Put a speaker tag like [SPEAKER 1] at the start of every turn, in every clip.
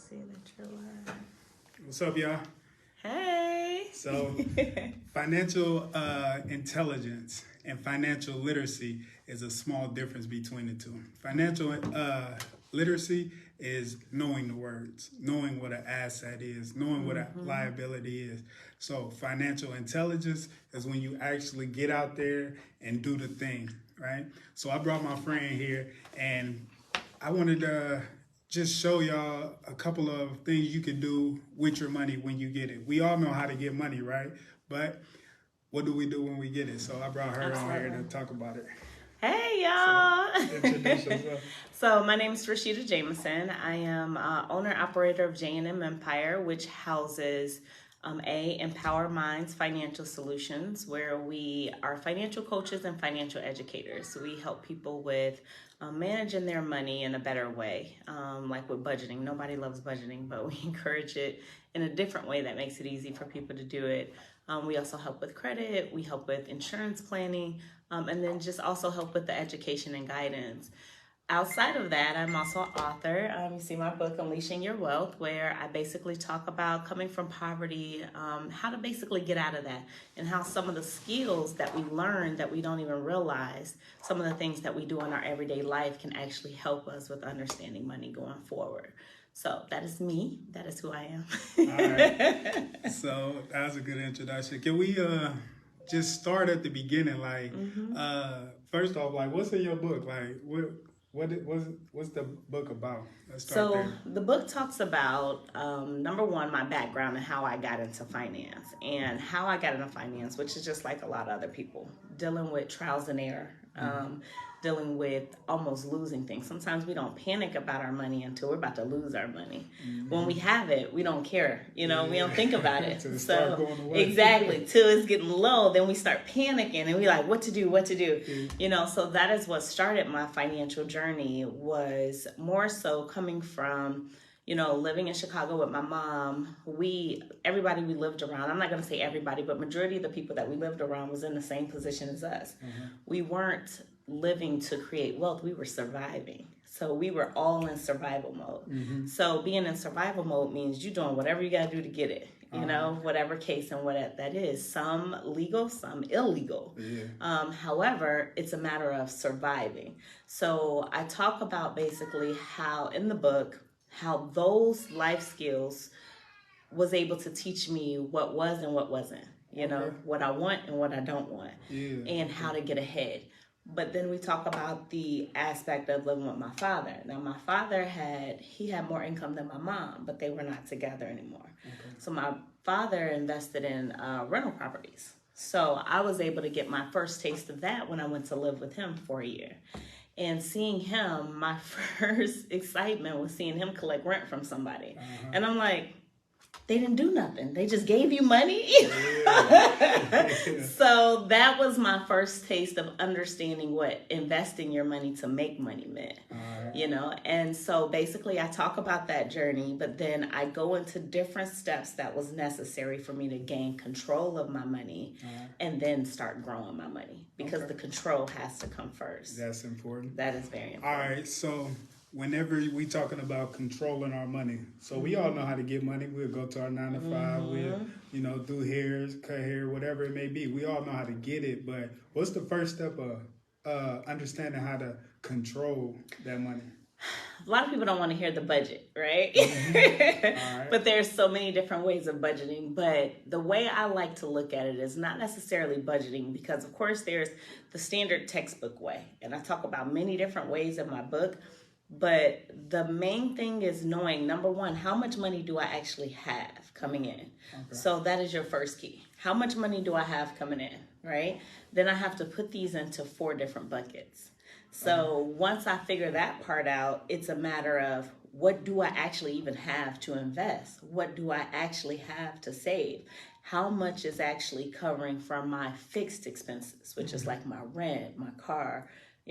[SPEAKER 1] see that you're live.
[SPEAKER 2] What's up, y'all?
[SPEAKER 1] Hey.
[SPEAKER 2] So, financial intelligence and financial literacy is a small difference between the two. Financial literacy is knowing the words, knowing what an asset is, knowing what a liability is. So, financial intelligence is when you actually get out there and do the thing, right? So, I brought my friend here, and I wanted to just show y'all a couple of things you can do with your money when you get it. We all know how to get money, right? But what do we do when we get it? So I brought her on here to talk about it.
[SPEAKER 1] Hey, y'all.
[SPEAKER 2] So, introduce yourself.
[SPEAKER 1] So my name is Rashida Jameson. I am owner-operator of J&M Empire, which houses Empower Minds Financial Solutions, where we are financial coaches and financial educators. So we help people with managing their money in a better way, like with budgeting. Nobody loves budgeting, but we encourage it in a different way that makes it easy for people to do it. We also help with credit, we help with insurance planning, and then just also help with the education and guidance. Outside of that, I'm also an author. You see my book, Unleashing Your Wealth, where I basically talk about coming from poverty, how to basically get out of that, and how some of the skills that we learn that we don't even realize, some of the things that we do in our everyday life can actually help us with understanding money going forward. So that is me. That is who I am.
[SPEAKER 2] All right. So that was a good introduction. Can we just start at the beginning? Like, first off, like, what's in your book? Like, what's the book about? Let's start there.
[SPEAKER 1] The book talks about, number one, my background and how I got into finance. And how I got into finance, which is just like a lot of other people, dealing with trials and error, dealing with almost losing things. Sometimes we don't panic about our money until we're about to lose our money. When we have it, we don't care. We don't think about it.
[SPEAKER 2] Start going away.
[SPEAKER 1] Exactly. Till it's getting low, then we start panicking and we're like, what to do? So that is what started my financial journey, was more so coming from, living in Chicago with my mom. Everybody we lived around, I'm not going to say everybody, but majority of the people that we lived around was in the same position as us. We weren't living to create wealth, we were surviving. So we were all in survival mode. So being in survival mode means you're doing whatever you got to do to get it, whatever case and what that is. Some legal, some illegal. However, it's a matter of surviving. So I talk about basically how in the book, how those life skills was able to teach me what was and what wasn't, what I want and what I don't want, and how to get ahead. But then we talk about the aspect of living with my father. Now, my father had more income than my mom, but they were not together anymore. So my father invested in rental properties. So I was able to get my first taste of that when I went to live with him for a year. And seeing him, my first excitement was seeing him collect rent from somebody. And I'm like, they didn't do nothing. They just gave you money. So that was my first taste of understanding what investing your money to make money meant, And so basically I talk about that journey, but then I go into different steps that was necessary for me to gain control of my money and then start growing my money, because the control has to come first.
[SPEAKER 2] That's important.
[SPEAKER 1] That is very important.
[SPEAKER 2] All right. So whenever we talking about controlling our money, so we all know how to get money. We'll go to our 9 to 5. We'll, do hair, cut hair, whatever it may be. We all know how to get it. But what's the first step of understanding how to control that money?
[SPEAKER 1] A lot of people don't want to hear the budget, right? But there's so many different ways of budgeting. But the way I like to look at it is not necessarily budgeting, because of course there's the standard textbook way. And I talk about many different ways in my book. But the main thing is knowing, number one, how much money do I actually have coming in? So that is your first key. How much money do I have coming in, right? Then I have to put these into 4 different buckets. So once I figure that part out, it's a matter of, what do I actually even have to invest? What do I actually have to save? How much is actually covering from my fixed expenses, which is like my rent, my car,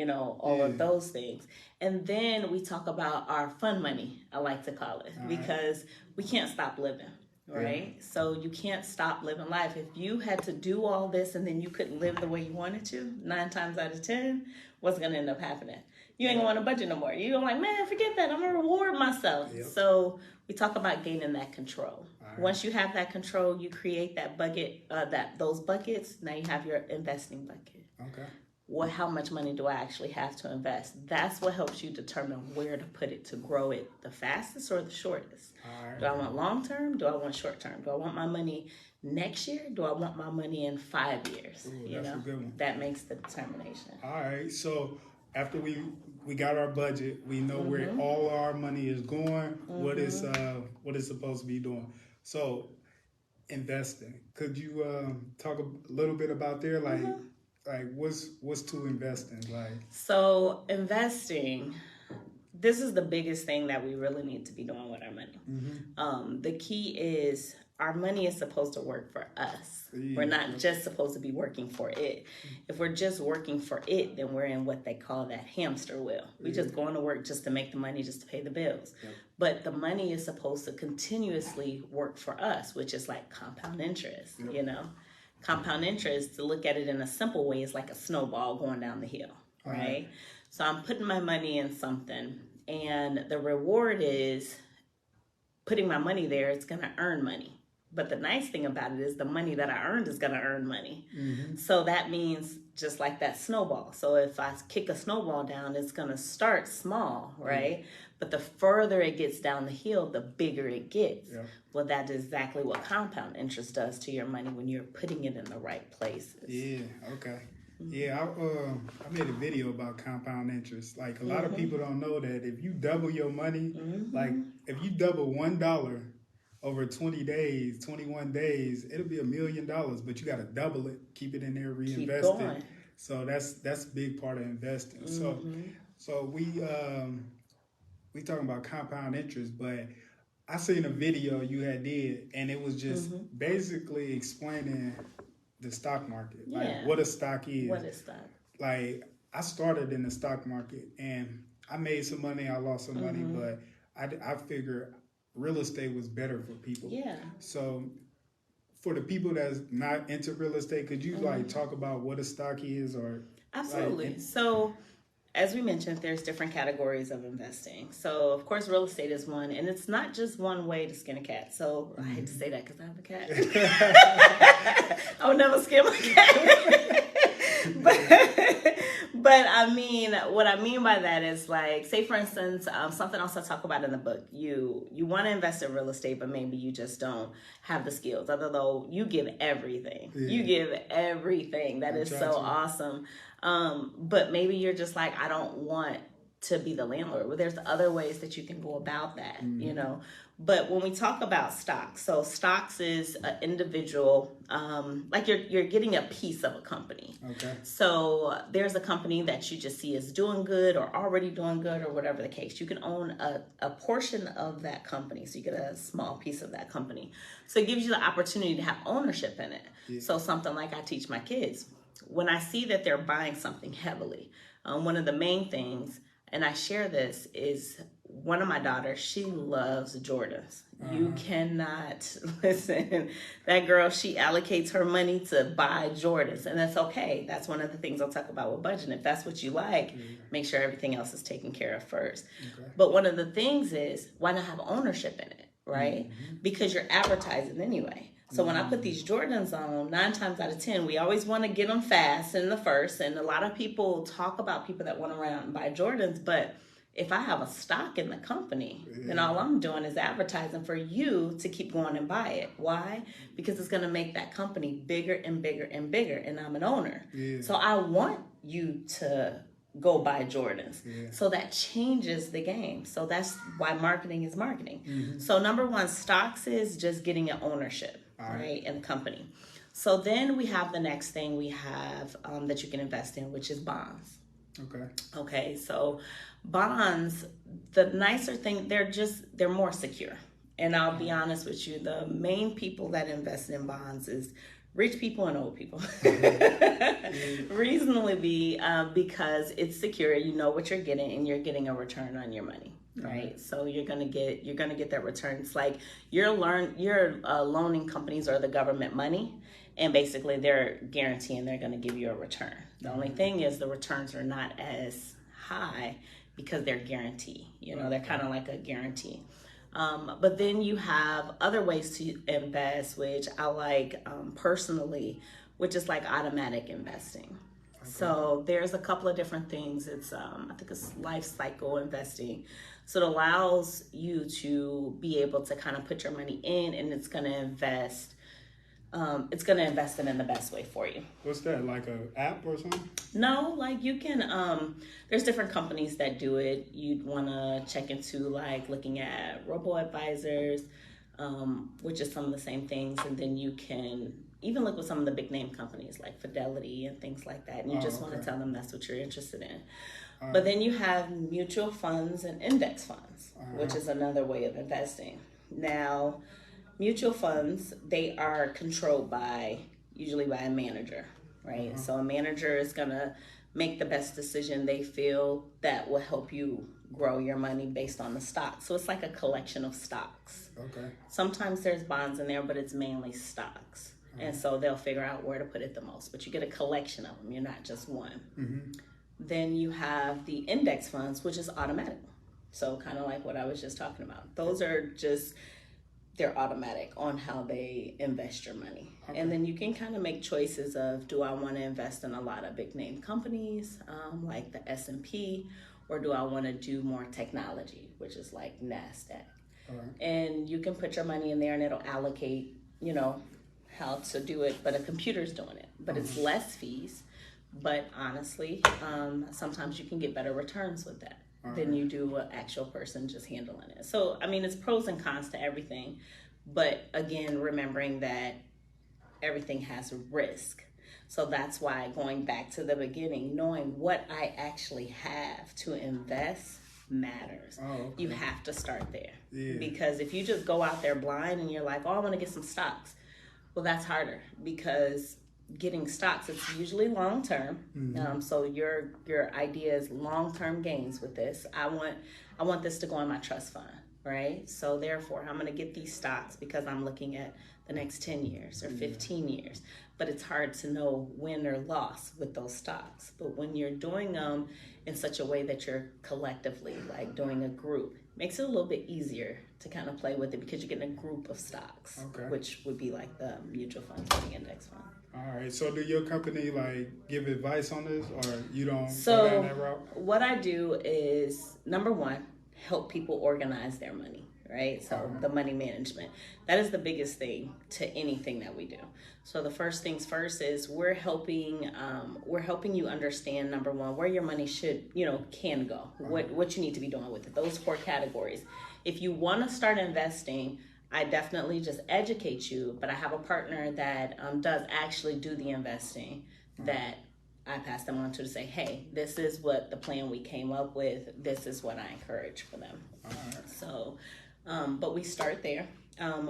[SPEAKER 1] all of those things. And then we talk about our fun money, I like to call it, because we can't stop living, right? So you can't stop living life. If you had to do all this and then you couldn't live the way you wanted to, 9 times out of 10, what's going to end up happening? you ain't gonna want to budget no more. You're like, man, forget that. I'm gonna reward myself.
[SPEAKER 2] Yep.
[SPEAKER 1] So we talk about gaining that control.
[SPEAKER 2] Right.
[SPEAKER 1] Once you have that control, you create that bucket, those buckets. Now you have your investing bucket.
[SPEAKER 2] Okay.
[SPEAKER 1] How much money do I actually have to invest? That's what helps you determine where to put it to grow it the fastest or the shortest.
[SPEAKER 2] All right.
[SPEAKER 1] Do I want long term? Do I want short term? Do I want my money next year? Do I want my money in 5 years?
[SPEAKER 2] Ooh, that's a good one.
[SPEAKER 1] That makes the determination.
[SPEAKER 2] All right. So after we got our budget, we know where all our money is going. What is supposed to be doing. So investing. Could you talk a little bit about there, like what's to invest in, like?
[SPEAKER 1] So investing, this is the biggest thing that we really need to be doing with our money. The key is our money is supposed to work for us. We're not just supposed to be working for it. If we're just working for it, then we're in what they call that hamster wheel. We just going to work just to make the money, just to pay the bills. But the money is supposed to continuously work for us, which is like compound interest, you know? Compound interest, to look at it in a simple way, is like a snowball going down the hill, right? So I'm putting my money in something, and the reward is putting my money there. It's going to earn money. But the nice thing about it is the money that I earned is going to earn money. So that means just like that snowball. So if I kick a snowball down, it's going to start small, right? But the further it gets down the hill, the bigger it gets. Well, that's exactly what compound interest does to your money when you're putting it in the right places.
[SPEAKER 2] Yeah, okay. Yeah, I made a video about compound interest. Like, a lot of people don't know that if you double your money, like if you double $1 over 20 days, 21 days, it'll be $1 million, but you got to double it, keep it in there, reinvest it. So that's a big part of investing. So we talking about compound interest, but I seen a video you had did, and it was just basically explaining the stock market, like what a stock is.
[SPEAKER 1] What is stock?
[SPEAKER 2] Like, I started in the stock market, and I made some money, I lost some money, but I figured real estate was better for people. So for the people that's not into real estate, could you like talk about what a stock is? Or
[SPEAKER 1] Absolutely.
[SPEAKER 2] Like,
[SPEAKER 1] so as we mentioned, there's different categories of investing. So of course, real estate is one, and it's not just one way to skin a cat. So I hate to say that because I have a cat. I would never skin my cat. But I mean, what I mean by that is, like, say for instance, something else I talk about in the book. You want to invest in real estate, but maybe you just don't have the skills. Although you give everything, you give everything. That is so awesome. But maybe you're just like, I don't want to be the landlord. Well, there's other ways that you can go about that, you know. But when we talk about stocks, so stocks is an individual, like you're getting a piece of a company.
[SPEAKER 2] Okay.
[SPEAKER 1] So there's a company that you just see is doing good or already doing good or whatever the case. You can own a portion of that company. So you get a small piece of that company. So it gives you the opportunity to have ownership in it. So something like I teach my kids. When I see that they're buying something heavily, one of the main things, and I share this, is one of my daughters, she loves Jordans. You cannot, listen, that girl, she allocates her money to buy Jordans, and that's okay. That's one of the things I'll talk about with budgeting. If that's what you like, make sure everything else is taken care of first. But one of the things is, why not have ownership in it, right? Because you're advertising anyway. So when I put these Jordans on, 9 times out of 10, we always want to get them fast in the first. And a lot of people talk about people that want to run out and buy Jordans. But if I have a stock in the company, then all I'm doing is advertising for you to keep going and buy it. Why? Because it's going to make that company bigger and bigger and bigger. And I'm an owner. So I want you to go buy Jordans. So that changes the game. So that's why marketing is marketing. So number one, stocks is just getting an ownership. Right, in the company. So then we have the next thing we have that you can invest in, which is bonds. Okay, so bonds, the nicer thing, they're more secure. And I'll be honest with you, the main people that invest in bonds is rich people and old people. Reasonably because it's secure, you know what you're getting, and you're getting a return on your money. Right, so you're gonna get that return. It's like you're loaning companies or the government money, and basically they're guaranteeing they're gonna give you a return. The only thing is the returns are not as high because they're guarantee. They're kind of like a guarantee. But then you have other ways to invest, which I like personally, which is like automatic investing. Okay. So there's a couple of different things. It's I think it's life cycle investing. So it allows you to be able to kind of put your money in, and it's going to invest. It's going to invest it in the best way for you.
[SPEAKER 2] What's that, like an app or something?
[SPEAKER 1] No, like you can, there's different companies that do it. You'd want to check into like looking at robo-advisors, which is some of the same things. And then you can even look with some of the big name companies like Fidelity and things like that. And you just want to tell them that's what you're interested in. But then you have mutual funds and index funds, which is another way of investing. Now, mutual funds, they are controlled usually by a manager, right? So a manager is gonna make the best decision they feel that will help you grow your money based on the stock. So it's like a collection of stocks. Okay. Sometimes there's bonds in there, but it's mainly stocks. And so they'll figure out where to put it the most, but you get a collection of them. You're not just one. Then you have the index funds, which is automatic. So kind of like what I was just talking about. Those are they're automatic on how they invest your money. Okay. And then you can kind of make choices of, do I want to invest in a lot of big name companies like the S&P, or do I want to do more technology, which is like NASDAQ. And you can put your money in there and it'll allocate, how to do it, but a computer's doing it. But it's less fees. But honestly, sometimes you can get better returns with that than you do an actual person just handling it. So, I mean, it's pros and cons to everything. But again, remembering that everything has risk. So that's why, going back to the beginning, knowing what I actually have to invest matters. You have to start there. Because if you just go out there blind and you're like, I want to get some stocks. Well, that's harder, because getting stocks, it's usually long term. So your idea is long term gains with this. I want this to go in my trust fund, right? So therefore, I'm going to get these stocks because I'm looking at the next 10 years or 15 years. But it's hard to know win or loss with those stocks. But when you're doing them in such a way that you're collectively, like doing a group, makes it a little bit easier to kind of play with it, because you're getting a group of stocks, which would be like the mutual funds or the index fund.
[SPEAKER 2] All right. So do your company give advice on this, or you don't go down that route?
[SPEAKER 1] What I do is, number one, help people organize their money, right? So the money management, that is the biggest thing to anything that we do. So the first things first is we're helping you understand, number one, where your money can go, what you need to be doing with it, those 4 categories. If you want to start investing, I definitely just educate you, but I have a partner that does actually do the investing that I pass them on to say, hey, this is what the plan we came up with. This is what I encourage for them. So, but we start there.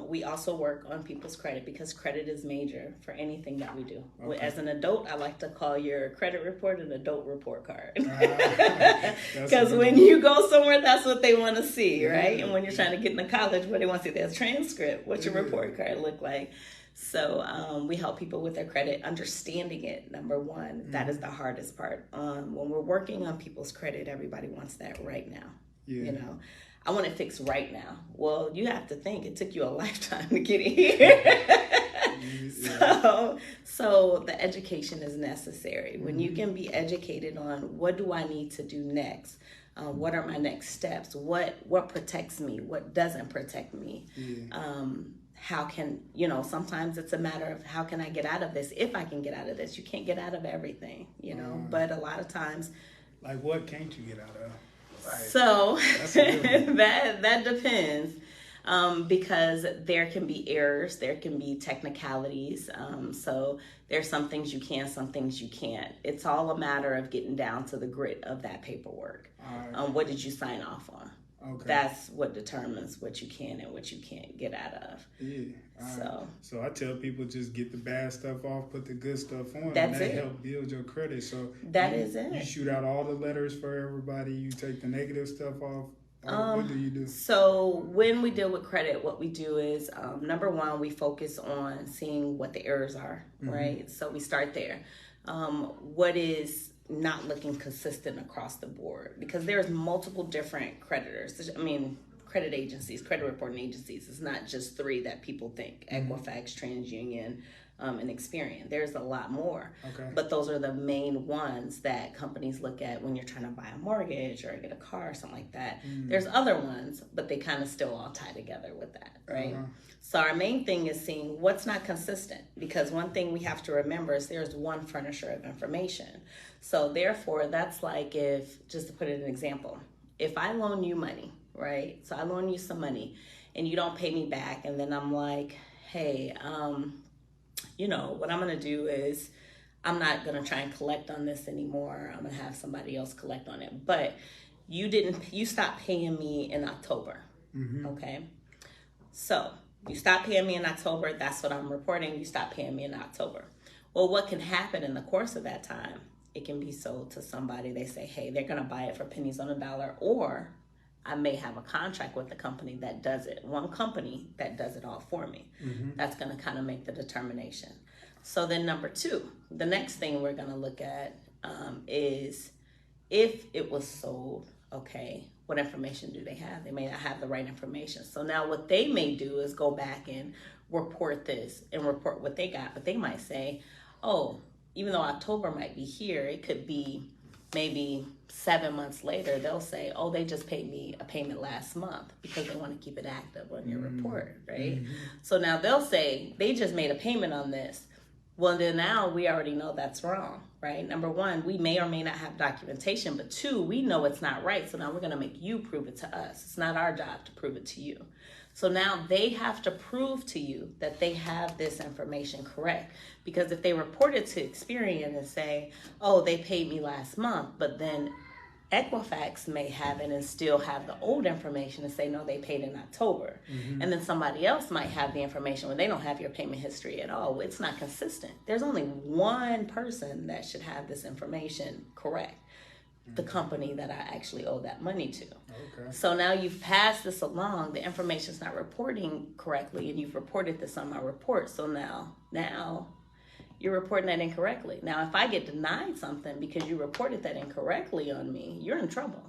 [SPEAKER 1] We also work on people's credit, because credit is major for anything that we do. As an adult, I like to call your credit report an adult report card. Because when you go somewhere, that's what they want to see, right? And when you're trying to get into college, what they want to see, there's transcript. What's your report card look like? So we help people with their credit, understanding it, number one. That is the hardest part. When we're working on people's credit, everybody wants that right now. I want it fixed right now. Well, you have to think it took you a lifetime to get here. So the education is necessary. When you can be educated on, what do I need to do next? What are my next steps? What protects me? What doesn't protect me? How can, sometimes it's a matter of, how can I get out of this? If I can get out of this, you can't get out of everything, but a lot of times.
[SPEAKER 2] Like, what can't you get out of?
[SPEAKER 1] So that depends, because there can be errors, there can be technicalities. So there's some things you can, some things you can't. It's all a matter of getting down to the grit of that paperwork. What did you sign off on? That's what determines what you can and what you can't get out of. So
[SPEAKER 2] I tell people, just get the bad stuff off, put the good stuff on.
[SPEAKER 1] That's
[SPEAKER 2] and that
[SPEAKER 1] it.
[SPEAKER 2] help build your credit. So
[SPEAKER 1] that is it.
[SPEAKER 2] You shoot out all the letters for everybody. You take the negative stuff off. What do you do?
[SPEAKER 1] So when we deal with credit, what we do is, number one, we focus on seeing what the errors are, right? So we start there. What is not looking consistent across the board, because there's multiple different creditors. I mean, credit agencies, credit reporting agencies. It's not just three that people think: Equifax, TransUnion, and Experian. There's a lot more.
[SPEAKER 2] Okay.
[SPEAKER 1] But those are the main ones that companies look at when you're trying to buy a mortgage or get a car or something like that. There's other ones, but they kind of still all tie together with that, right? So our main thing is seeing what's not consistent, because one thing we have to remember is there's one furnisher of information. So therefore, that's like, if, just to put it in an example, if I loan you money, right? So I loan you some money and you don't pay me back, and then I'm like, hey, what I'm going to do is I'm not going to try and collect on this anymore. I'm going to have somebody else collect on it. But you stopped paying me in October. Okay. So you stopped paying me in October. That's what I'm reporting. You stopped paying me in October. Well, what can happen in the course of that time? It can be sold to somebody. They say, hey, they're going to buy it for pennies on a dollar, or I may have a contract with the company that does it. One company that does it all for me. That's going to kind of make the determination. So then number two, the next thing we're going to look at is if it was sold, okay, what information do they have? They may not have the right information. So now what they may do is go back and report this and report what they got. But they might say, oh, even though October might be here, it could be maybe 7 months later. They'll say, oh, they just paid me a payment last month, because they want to keep it active on your report, right? So now they'll say they just made a payment on this. Well, then now we already know that's wrong, right? Number one, we may or may not have documentation, but two, we know it's not right. So now we're going to make you prove it to us. It's not our job to prove it to you. So now they have to prove to you that they have this information correct. Because if they report it to Experian and say, oh, they paid me last month, but then Equifax may have it and still have the old information and say, no, they paid in October. And then somebody else might have the information when they don't have your payment history at all. It's not consistent. There's only one person that should have this information correct: the company that I actually owe that money to.
[SPEAKER 2] Okay.
[SPEAKER 1] So now you've passed this along, the information's not reporting correctly, and you've reported this on my report. So now you're reporting that incorrectly. Now, if I get denied something because you reported that incorrectly on me, you're in trouble,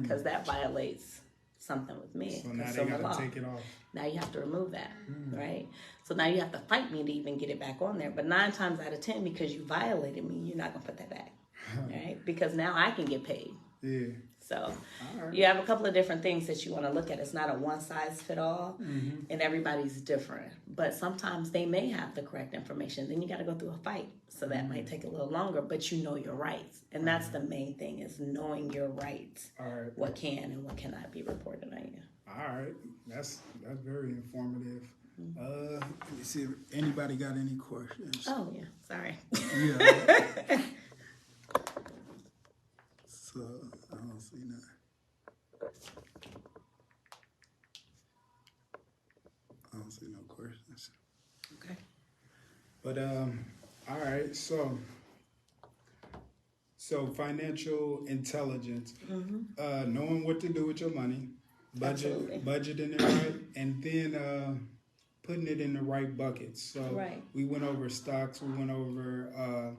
[SPEAKER 1] because that violates something with me.
[SPEAKER 2] So now they got to take it off.
[SPEAKER 1] Now you have to remove that, right? So now you have to fight me to even get it back on there. But 9 times out of 10, because you violated me, you're not going to put that back, right? Because now I can get paid.
[SPEAKER 2] Yeah.
[SPEAKER 1] So you have a couple of different things that you want to look at. It's not a one-size-fit-all, and everybody's different. But sometimes they may have the correct information. Then you got to go through a fight. So that might take a little longer, but you know your rights. And that's the main thing, is knowing your rights.
[SPEAKER 2] All right.
[SPEAKER 1] What can and what cannot be reported on you.
[SPEAKER 2] All right. That's very informative. Let me see if anybody got any questions.
[SPEAKER 1] Oh, yeah. Sorry.
[SPEAKER 2] Yeah. So I don't see none. I don't see no questions.
[SPEAKER 1] Okay.
[SPEAKER 2] But all right. So financial intelligence, knowing what to do with your money, budgeting it right, and then putting it in the right buckets. So we went over stocks. We went over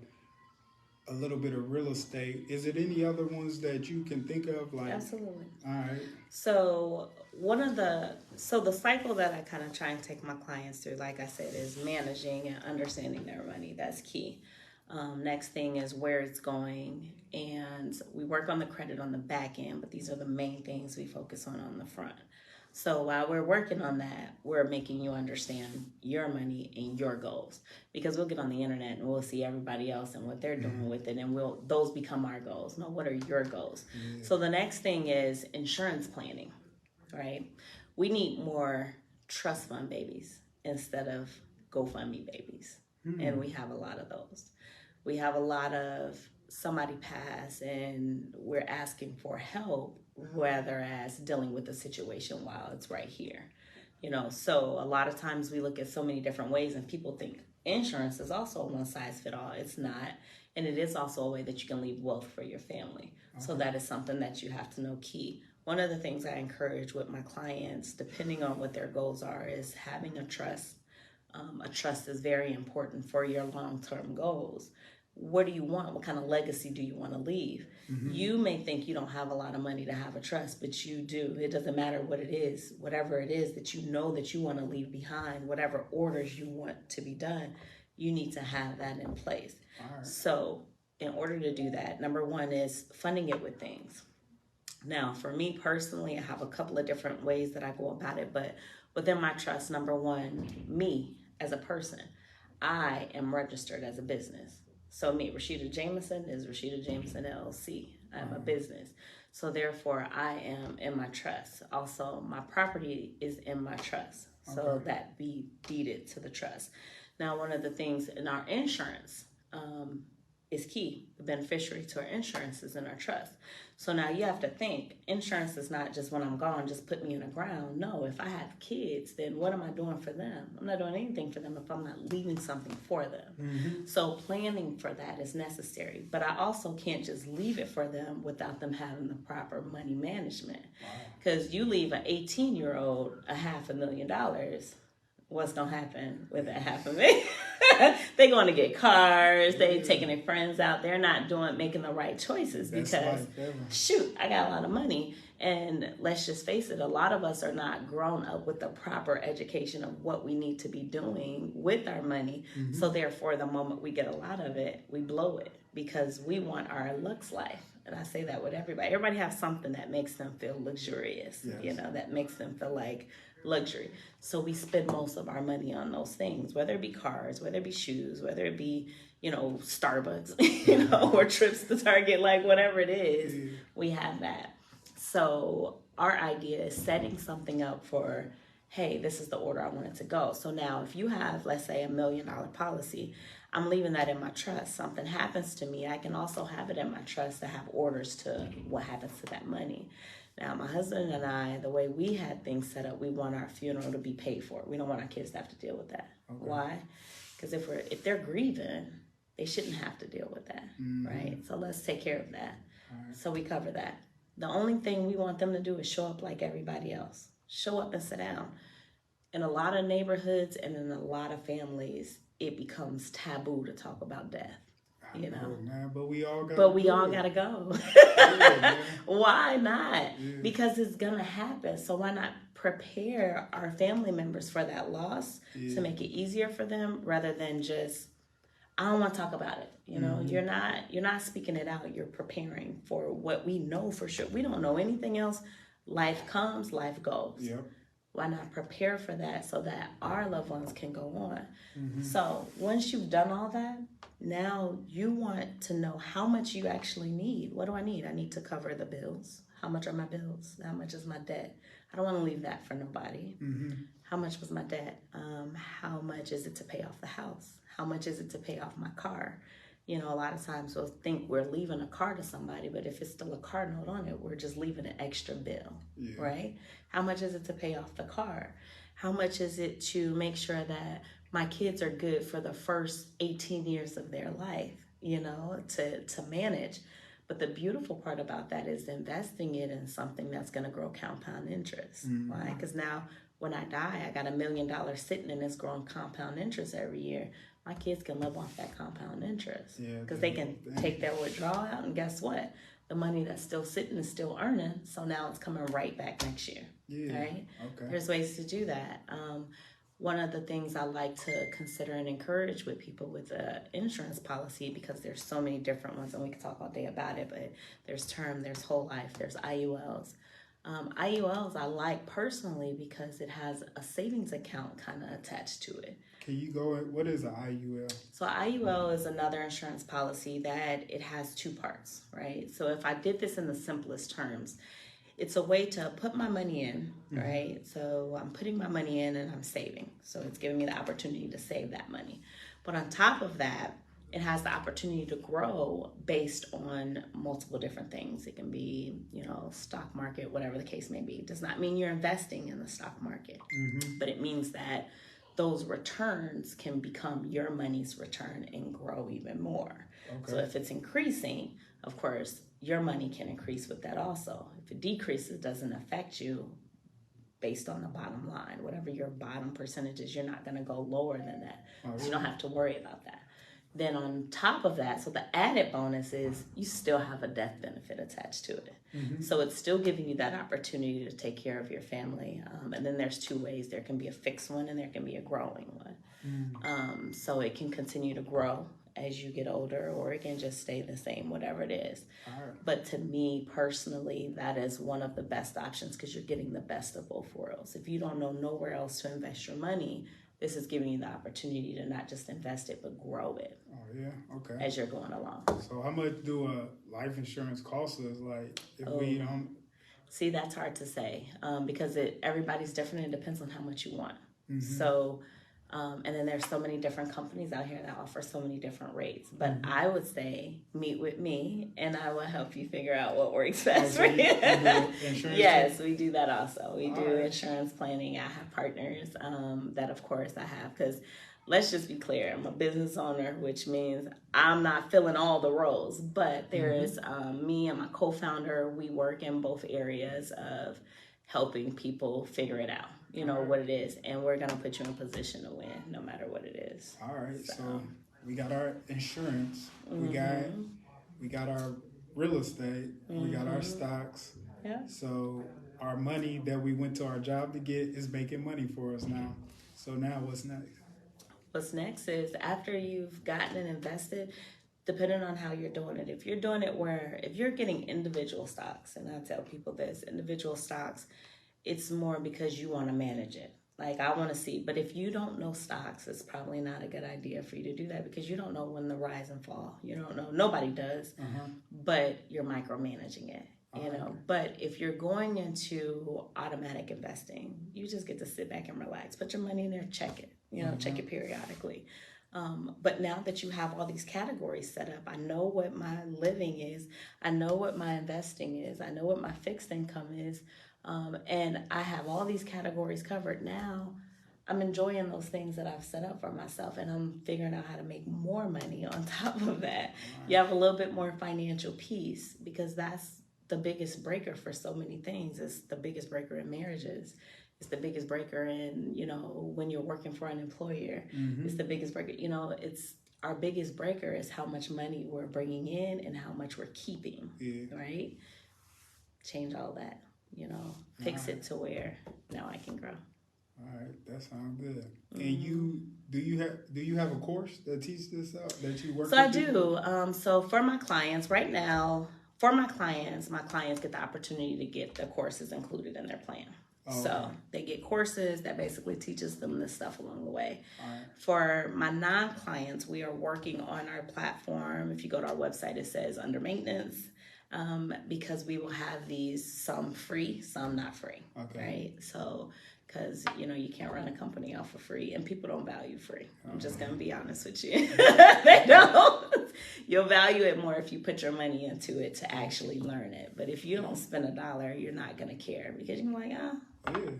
[SPEAKER 2] a little bit of real estate. Is it any other ones that you can think of?
[SPEAKER 1] Absolutely.
[SPEAKER 2] All right.
[SPEAKER 1] So the cycle that I kind of try and take my clients through, like I said, is managing and understanding their money. That's key. Next thing is where it's going, and we work on the credit on the back end, but these are the main things we focus on the front. So while we're working on that, we're making you understand your money and your goals, because we'll get on the internet and we'll see everybody else and what they're doing with it, and those become our goals. No, what are your goals? So the next thing is insurance planning, right? We need more trust fund babies instead of GoFundMe babies, and we have a lot of those. We have a lot of somebody pass and we're asking for help, rather as dealing with the situation while it's right here. So a lot of times we look at so many different ways, and people think insurance is also one size fit all. It's not. And it is also a way that you can leave wealth for your family. So that is something that you have to know key. One of the things I encourage with my clients, depending on what their goals are, is having a trust. A trust is very important for your long-term goals. what do you want? What kind of legacy do you want to leave? You may think you don't have a lot of money to have a trust, but you do. It doesn't matter what it is, whatever it is that you know that you want to leave behind, whatever orders you want to be done, you need to have that in place. Right. So in order to do that, number one is funding it with things. Now, for me personally, I have a couple of different ways that I go about it, but within my trust, number one, me as a person, I am registered as a business. So me, Rashida Jameson, is Rashida Jameson LLC. I'm a business. So therefore, I am in my trust. Also, my property is in my trust. So that be deeded to the trust. Now, one of the things in our insurance is key. The beneficiary to our insurance is in our trust. So now you have to think, insurance is not just when I'm gone, just put me in the ground. No, if I have kids, then what am I doing for them? I'm not doing anything for them if I'm not leaving something for them. So planning for that is necessary. But I also can't just leave it for them without them having the proper money management. Because you leave an 18-year-old $500,000, what's going to happen with that $500,000? They're going to get cars. They taking their friends out. They're not making the right choices because, shoot, I got a lot of money. And let's just face it, a lot of us are not grown up with the proper education of what we need to be doing with our money. So therefore, the moment we get a lot of it, we blow it because we want our Lux life. And I say that with everybody. Everybody has something that makes them feel luxurious, that makes them feel like luxury. So we spend most of our money on those things, whether it be cars, whether it be shoes, whether it be, Starbucks, or trips to Target, like whatever it is, we have that. So our idea is setting something up for, hey, this is the order I want it to go. So now if you have, let's say, $1 million policy, I'm leaving that in my trust. Something happens to me, I can also have it in my trust to have orders to what happens to that money. Now, my husband and I, the way we had things set up, we want our funeral to be paid for. We don't want our kids to have to deal with that. Why? Because if they're grieving, they shouldn't have to deal with that, right? So let's take care of that. So we cover that. The only thing we want them to do is show up like everybody else. Show up and sit down. In a lot of neighborhoods and in a lot of families, it becomes taboo to talk about death.
[SPEAKER 2] Man, but we all
[SPEAKER 1] gotta go. Why not? Because it's gonna happen. So why not prepare our family members for that loss to make it easier for them rather than just, I don't want to talk about it. You're not speaking it out. You're preparing for what we know for sure. We don't know anything else. Life comes, life goes. Why not prepare for that so that our loved ones can go on? So once you've done all that, now you want to know how much you actually need. What do I need? I need to cover the bills. How much are my bills? How much is my debt? I don't want to leave that for nobody. How much was my debt? How much is it to pay off the house? How much is it to pay off my car? A lot of times we'll think we're leaving a car to somebody, but if it's still a car note on it, we're just leaving an extra bill, right? How much is it to pay off the car? How much is it to make sure that my kids are good for the first 18 years of their life, to manage? But the beautiful part about that is investing it in something that's going to grow compound interest, right? Because now when I die, I got $1 million sitting and it's growing compound interest every year. My kids can live off that compound interest because they can take their withdrawal out, and guess what? The money that's still sitting is still earning, so now it's coming right back next year, right? There's ways to do that. One of the things I like to consider and encourage with people with an insurance policy, because there's so many different ones, and we can talk all day about it, but there's term, there's whole life, there's IULs. IULs I like personally because it has a savings account kind of attached to it.
[SPEAKER 2] Can you go, what is an IUL?
[SPEAKER 1] So IUL is another insurance policy that it has two parts, right? So if I did this in the simplest terms, it's a way to put my money in, right? So I'm putting my money in and I'm saving. So it's giving me the opportunity to save that money. But on top of that, it has the opportunity to grow based on multiple different things. It can be, stock market, whatever the case may be. It does not mean you're investing in the stock market, but it means that those returns can become your money's return and grow even more. So if it's increasing, of course, your money can increase with that also. If it decreases, it doesn't affect you based on the bottom line. Whatever your bottom percentage is, you're not going to go lower than that. So you don't have to worry about that. Then on top of that, so the added bonus is you still have a death benefit attached to it. So it's still giving you that opportunity to take care of your family. And then there's two ways. There can be a fixed one and there can be a growing one. So it can continue to grow as you get older, or it can just stay the same, whatever it is. But to me personally, that is one of the best options because you're getting the best of both worlds. If you don't know nowhere else to invest your money, this is giving you the opportunity to not just invest it, but grow it.
[SPEAKER 2] Oh, yeah, okay.
[SPEAKER 1] As you're going along.
[SPEAKER 2] So how much do life insurance cost us? Like, if we don't...
[SPEAKER 1] See, that's hard to say because everybody's different. It depends on how much you want. So, and then there's so many different companies out here that offer so many different rates. But I would say meet with me, and I will help you figure out what works best for you. Yes, we do that also. We do insurance planning. I have partners that, of course, I have because let's just be clear. I'm a business owner, which means I'm not filling all the roles. But there is me and my co-founder. We work in both areas of helping people figure it out. You know what it is, and we're gonna put you in position to win, no matter what it is.
[SPEAKER 2] All right, so we got our insurance, we got our real estate, we got our stocks.
[SPEAKER 1] Yeah.
[SPEAKER 2] So our money that we went to our job to get is making money for us now. So now what's next?
[SPEAKER 1] What's next is after you've gotten and invested, depending on how you're doing it. If you're doing it if you're getting individual stocks, and I tell people this, individual stocks, it's more because you want to manage it. Like I want to see, but if you don't know stocks, it's probably not a good idea for you to do that because you don't know when the rise and fall. You don't know. Nobody does, but you're micromanaging it. You know, but if you're going into automatic investing, you just get to sit back and relax. Put your money in there, check it. You know, check it periodically. But now that you have all these categories set up, I know what my living is. I know what my investing is. I know what my fixed income is. And I have all these categories covered. Now I'm enjoying those things that I've set up for myself, and I'm figuring out how to make more money on top of that. You have a little bit more financial peace because that's the biggest breaker for so many things. It's the biggest breaker in marriages. It's the biggest breaker in, you know, when you're working for an employer. It's the biggest breaker. You know, it's our biggest breaker is how much money we're bringing in and how much we're keeping, right? Change all that. You know, fix it to where now I can grow.
[SPEAKER 2] All right, that sounds good. And do you have a course that teaches this out that you work?
[SPEAKER 1] So I do. So for my clients right now, my clients get the opportunity to get the courses included in their plan. So they get courses that basically teaches them this stuff along the way. For my non-clients, we are working on our platform. If you go to our website, it says under maintenance. Because we will have these, some free, some not free, right? So, because, you know, you can't run a company off for free, and people don't value free. I'm just going to be honest with you. They don't. You'll value it more if you put your money into it to actually learn it. But if you don't spend $1, you're not going to care because you're like,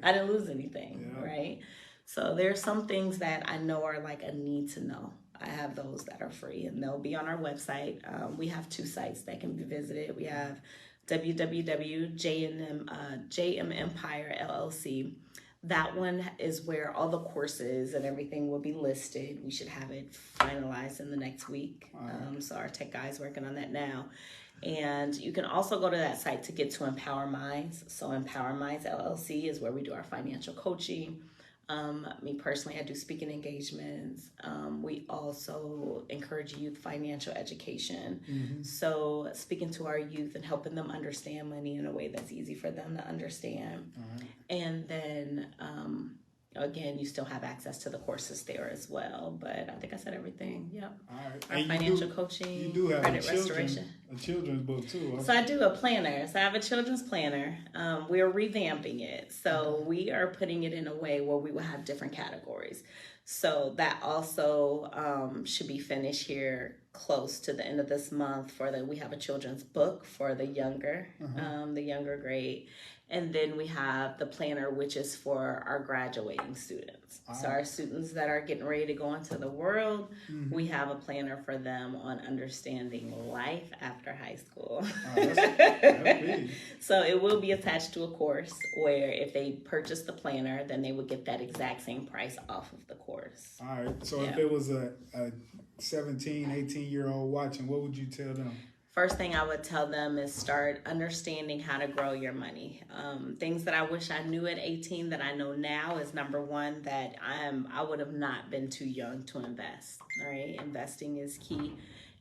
[SPEAKER 1] I didn't lose anything, right? So there's some things that I know are like a need to know. I have those that are free, and they'll be on our website. We have 2 sites that can be visited. We have www.JM Empire LLC. That one is where all the courses and everything will be listed. We should have it finalized in the next week. So our tech guy's working on that now. And you can also go to that site to get to Empower Minds. So Empower Minds LLC is where we do our financial coaching. Me personally, I do speaking engagements. We also encourage youth financial education. So speaking to our youth and helping them understand money in a way that's easy for them to understand. And then, again, you still have access to the courses there as well. But I think I said everything. Yep.
[SPEAKER 2] All right.
[SPEAKER 1] Our financial coaching, you do have credit restoration.
[SPEAKER 2] A children's book too.
[SPEAKER 1] So I do a planner. So I have a children's planner. We're revamping it. So we are putting it in a way where we will have different categories. So that also should be finished here close to the end of this month. We have a children's book for the younger grade. And then we have the planner, which is for our graduating students. So our students that are getting ready to go into the world, we have a planner for them on understanding life after after high school.
[SPEAKER 2] Oh, that's big.
[SPEAKER 1] So it will be attached to a course where if they purchase the planner, then they would get that exact same price off of the course.
[SPEAKER 2] All right. So
[SPEAKER 1] Yeah.
[SPEAKER 2] if it was a 17, 18-year-old watching, what would you tell them?
[SPEAKER 1] First thing I would tell them is start understanding how to grow your money. Things that I wish I knew at 18 that I know now is number one, that I would have not been too young to invest. All right, investing is key.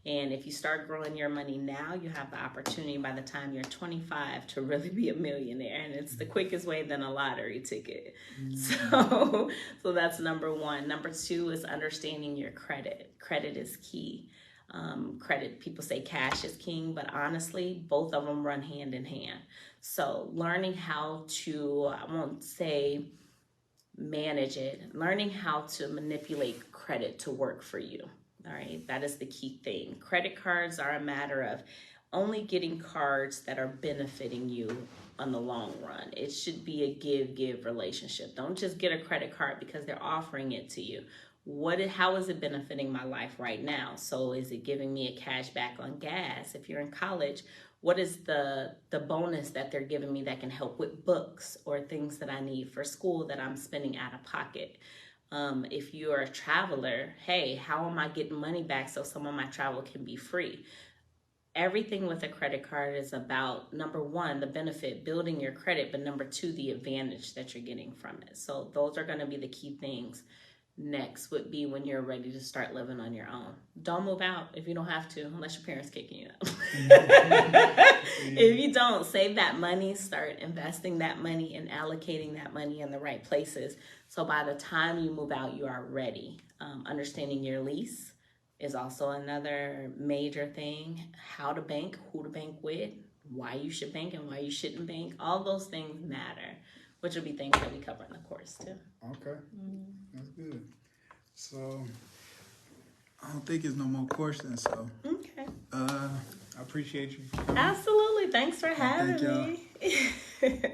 [SPEAKER 1] And if you start growing your money now, you have the opportunity by the time you're 25 to really be a millionaire. And it's the quickest way than a lottery ticket. So that's number one. Number two is understanding your credit. Credit is key. Credit, people say cash is king, but honestly, both of them run hand in hand. So learning how to, I won't say manage it, learning how to manipulate credit to work for you. All right, that is the key thing. Credit cards are a matter of only getting cards that are benefiting you on the long run. It should be a give-give relationship. Don't just get a credit card because they're offering it to you. How is it benefiting my life right now? So is it giving me a cash back on gas? If you're in college, what is the bonus that they're giving me that can help with books or things that I need for school that I'm spending out of pocket? If you're a traveler, hey, how am I getting money back so some of my travel can be free? Everything with a credit card is about, number one, the benefit, building your credit, but number two, the advantage that you're getting from it. So those are going to be the key things. Next would be when you're ready to start living on your own. Don't move out if you don't have to, unless your parents kicking you out. If you don't, save that money, start investing that money and allocating that money in the right places. So by the time you move out, you are ready. Understanding your lease is also another major thing. How to bank, who to bank with, why you should bank and why you shouldn't bank. All those things matter, which will be things that we cover in the course too.
[SPEAKER 2] Okay, that's good. So I don't think there's no more questions. So
[SPEAKER 1] Okay.
[SPEAKER 2] I appreciate you for coming.
[SPEAKER 1] Absolutely. Thanks for having
[SPEAKER 2] Thank y'all.
[SPEAKER 1] me.